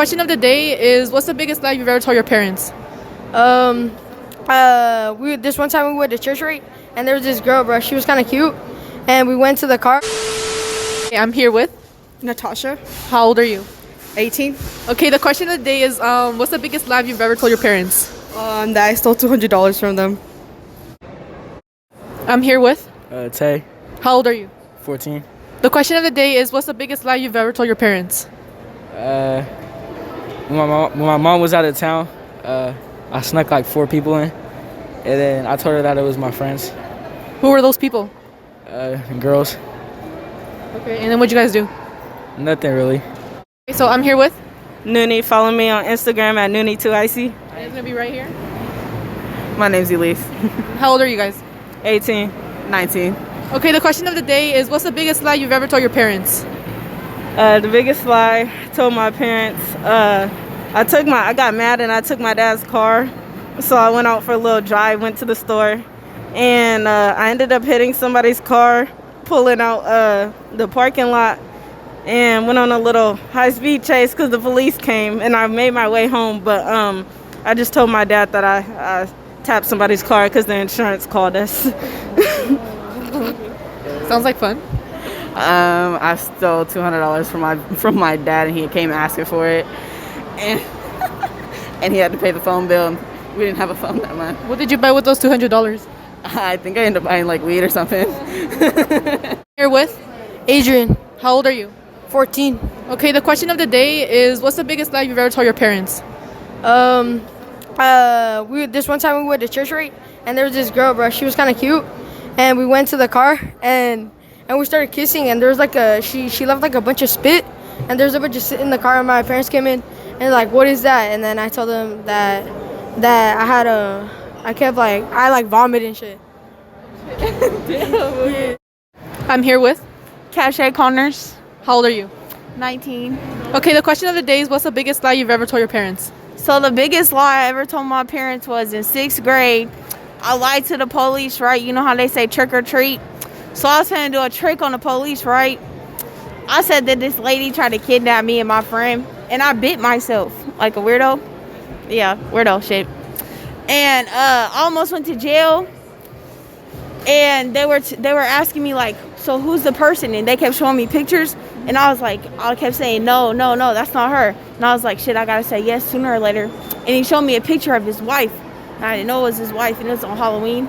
Question of the day is, what's the biggest lie you've ever told your parents? This one time we went to church, right? And there was this girl, bro. She was kind of cute, and we went to the car. Okay, I'm here with Natasha, How old are you? 18. Okay, the question of the day is, what's the biggest lie you've ever told your parents? That I stole $200 from them. I'm here with Tay, How old are you? 14. The question of the day is, what's the biggest lie you've ever told your parents? When my mom was out of town, I snuck like 4 people in, and then I told her that it was my friends, Who were those people? girls. Okay, and then what'd you guys do? Nothing really. Okay, so I'm here with Noonie, follow me on Instagram at Noonie2IC. and it's gonna be right here. My name's Elise. How old are you guys? 18. 19. Okay, the question of the day is, what's the biggest lie you've ever told your parents? The biggest lie I told my parents, I got mad and I took my dad's car. So I went out for a little drive, went to the store, and I ended up hitting somebody's car, pulling out the parking lot, and went on a little high-speed chase because the police came, and I made my way home. But I just told my dad that I tapped somebody's car because the insurance called us. Sounds like fun. I stole $200 from my dad, and he came asking for it, and and he had to pay the phone bill. We didn't have a phone that month. What did you buy with those $200? I think I ended up buying like weed or something. Here with Adrian, How old are you? 14. Okay, the question of the day is, what's the biggest lie you've ever told your parents? This one time we went to church, right? And there was this girl, bro. She was kind of cute, and we went to the car, and we started kissing, and there was like she left like a bunch of spit, and there was a bunch of spit in the car, and my parents came in, and like, what is that? And then I told them that I vomited and shit. I'm here with Cache Connors, How old are you? 19. Okay, the question of the day is, what's the biggest lie you've ever told your parents? So the biggest lie I ever told my parents was in 6th grade. I lied to the police, right? You know how they say trick or treat? So I was trying to do a trick on the police, right? I said that this lady tried to kidnap me and my friend, and I bit myself like a weirdo. Yeah, weirdo shit. And I almost went to jail. And they were asking me like, so who's the person? And they kept showing me pictures, and I kept saying no, that's not her. And I was like, shit, I gotta say yes sooner or later. And he showed me a picture of his wife. And I didn't know it was his wife, and it was on Halloween.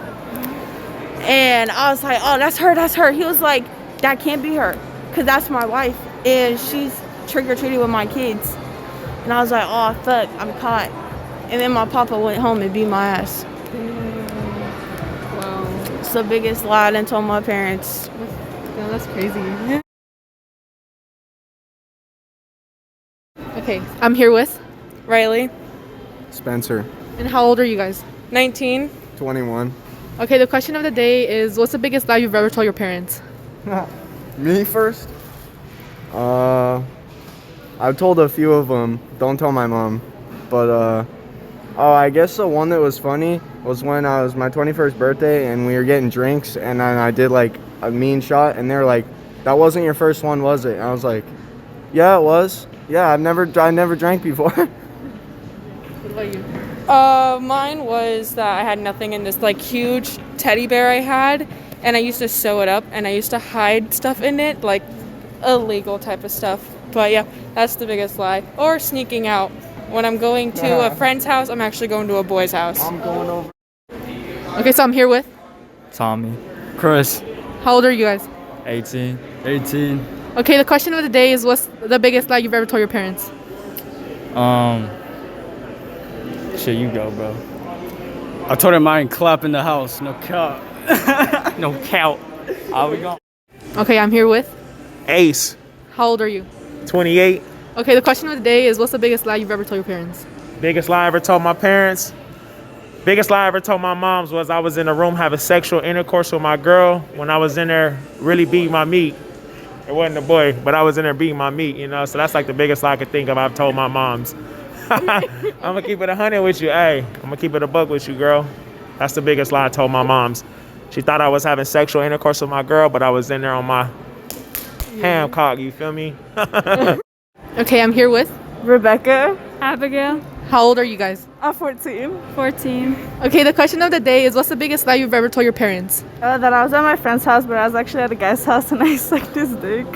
And I was like, oh, that's her. He was like, that can't be her, because that's my wife, and she's trick-or-treating with my kids. And I was like, oh, fuck, I'm caught. And then my papa went home and beat my ass. Wow. It's the biggest lie I done told my parents. That's crazy. Okay, I'm here with Riley, Spencer, and how old are you guys? 19. 21. Okay, the question of the day is, what's the biggest lie you've ever told your parents? Me first? I've told a few of them. Don't tell my mom. But, I guess the one that was funny was when I was my 21st birthday and we were getting drinks, and then I did like a mean shot, and they're like, that wasn't your first one, was it? And I was like, yeah, it was. Yeah, I never drank before. What about you? Mine was that I had nothing in this like huge teddy bear I had, and I used to sew it up, and I used to hide stuff in it, like illegal type of stuff. But yeah, that's the biggest lie. Or sneaking out. When I'm going to a friend's house, I'm actually going to a boy's house. I'm going over. Okay, so I'm here with Tommy. Chris. How old are you guys? 18. 18. Okay, the question of the day is, what's the biggest lie you've ever told your parents? Shit, you go, bro. I told him I ain't clap in the house. No count. No count. How we going? Okay, I'm here with Ace, How old are you? 28. Okay, the question of the day is, what's the biggest lie you've ever told your parents? Biggest lie I ever told my parents. Biggest lie I ever told my moms was I was in a room having sexual intercourse with my girl when I was in there really beating my meat. It wasn't a boy, but I was in there beating my meat, you know? So that's like the biggest lie I could think of I've told my moms. I'm gonna keep it 100 with you. Hey, I'm gonna keep it a buck with you, girl. That's the biggest lie I told my moms. She thought I was having sexual intercourse with my girl, but I was in there on my ham cock, you feel me? Okay, I'm here with Rebecca. Abigail. How old are you guys? 14. 14. Okay, the question of the day is, what's the biggest lie you've ever told your parents? That I was at my friend's house, but I was actually at a guy's house and I sucked his dick.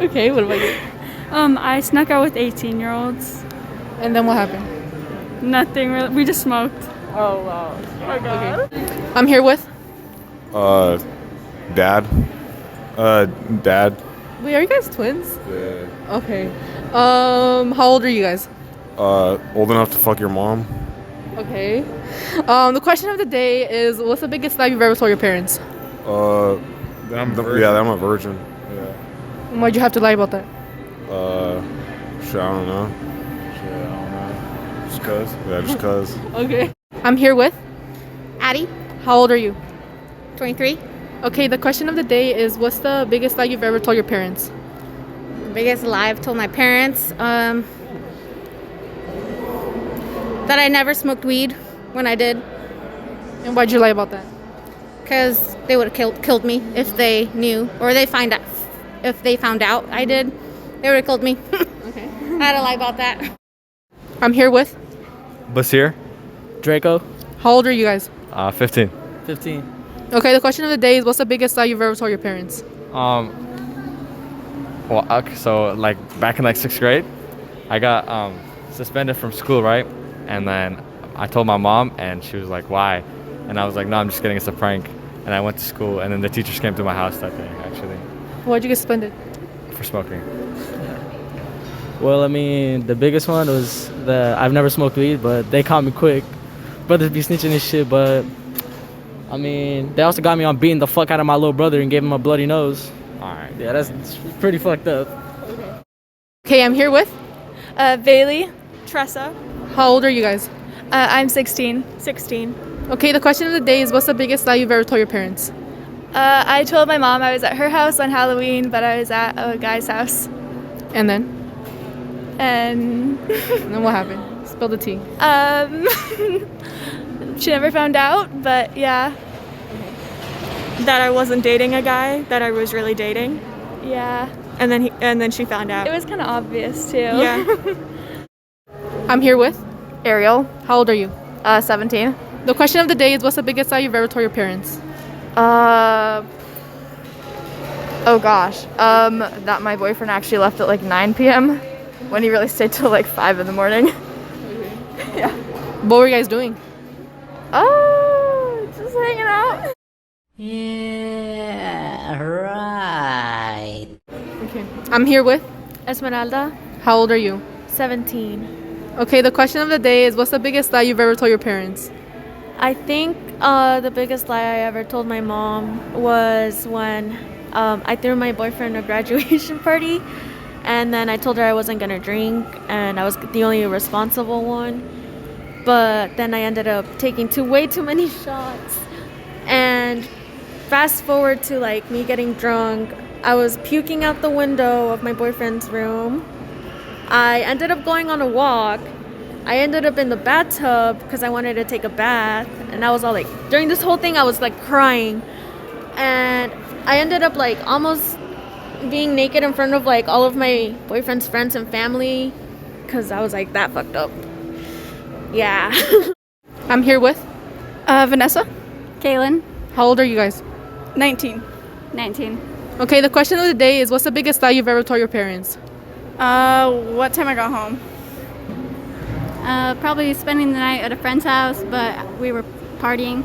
Okay, what about you? I snuck out with 18-year-olds. And then what happened? Nothing really. We just smoked. Oh, wow. Oh, my God. I'm here with. Dad. Dad. Wait, are you guys twins? Yeah. Okay. How old are you guys? Old enough to fuck your mom. Okay. The question of the day is, what's the biggest lie you've ever told your parents? That I'm a virgin. Yeah. And why'd you have to lie about that? Shit, I don't know. Just cause. Yeah, just cause. Okay. I'm here with. Addie, How old are you? 23. Okay, the question of the day is, what's the biggest lie you've ever told your parents? Biggest lie I've told my parents. That I never smoked weed when I did. And why'd you lie about that? Because they would have killed me if they knew, or they find out. If they found out I did, they would have killed me. Okay. I had to lie about that. I'm here with. Basir. Draco. How old are you guys? 15. 15. Okay, the question of the day is, what's the biggest lie you've ever told your parents? Well, okay, so like back in like 6th grade, I got suspended from school, right? And then I told my mom, and she was like, "Why?" And I was like, "No, I'm just kidding. It's a prank." And I went to school, and then the teachers came to my house that day, actually. Why'd you get suspended? For smoking. Well, I mean, the biggest one was that I've never smoked weed, but they caught me quick. Brothers be snitching and shit, but I mean, they also got me on beating the fuck out of my little brother and gave him a bloody nose. Alright. Yeah, that's pretty fucked up. Okay, I'm here with. Bailey. Tressa. How old are you guys? I'm 16. 16. Okay, the question of the day is, what's the biggest lie you've ever told your parents? I told my mom I was at her house on Halloween, but I was at a guy's house. And then? And And then what happened? Spill the tea. she never found out, but yeah. That I wasn't dating a guy that I was really dating. Yeah. And then she found out. It was kind of obvious too. Yeah. I'm here with. Ariel. How old are you? 17. The question of the day is, what's the biggest lie you've ever told your parents? Oh gosh. That my boyfriend actually left at like 9 p.m. when he really stayed till like 5 in the morning. Yeah. What were you guys doing? Oh, just hanging out. Yeah, right. Okay. I'm here with. Esmeralda. How old are you? 17. Okay, the question of the day is, what's the biggest lie you've ever told your parents? I think the biggest lie I ever told my mom was when I threw my boyfriend a graduation party, and then I told her I wasn't gonna drink and I was the only responsible one. But then I ended up taking way too many shots. And fast forward to like me getting drunk, I was puking out the window of my boyfriend's room. I ended up going on a walk. I ended up in the bathtub because I wanted to take a bath, and I was all like, during this whole thing I was like crying, and I ended up like almost being naked in front of like all of my boyfriend's friends and family because I was like that fucked up. Yeah. I'm here with. Vanessa. Kaylin. How old are you guys? 19. 19. Okay, the question of the day is, what's the biggest lie you've ever told your parents? What time I got home? Probably spending the night at a friend's house, but we were partying.